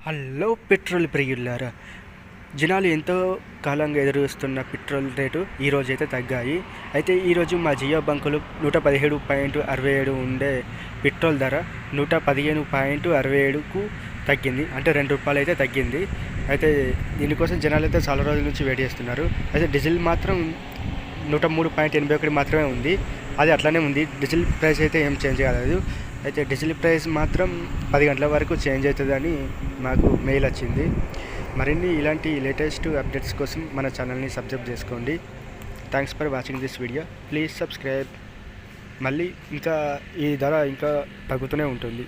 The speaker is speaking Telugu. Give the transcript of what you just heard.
హలో పెట్రోల్ ప్రియులారా, జనాలు ఎంతో కాలంగా ఎదురుస్తున్న పెట్రోల్ రేటు ఈరోజు అయితే తగ్గాయి. అయితే ఈరోజు మా జియో బంకులు 117.67 ఉండే పెట్రోల్ ధర 115.67కు తగ్గింది. అంటే ₹2 అయితే తగ్గింది. అయితే దీనికోసం జనాలు అయితే చాలా రోజుల నుంచి వెయిట్ చేస్తున్నారు. అయితే డీజిల్ మాత్రం 103.81 మాత్రమే ఉంది. అది అట్లానే ఉంది. డీజిల్ ప్రైస్ అయితే ఏం చేంజ్ కాలేదు. అయితే డీజిల్ ప్రైస్ మాత్రం 10 గంటల వరకు చేంజ్ అవుతుందని మాకు మెయిల్ వచ్చింది. మరిన్ని ఇలాంటి లేటెస్ట్ అప్డేట్స్ కోసం మన ఛానల్ని సబ్స్క్రైబ్ చేసుకోండి. Thanks for watching this video. Please subscribe. మళ్ళీ ఇంకా ఈ ధర ఇంకా తగ్గుతూనే ఉంటుంది.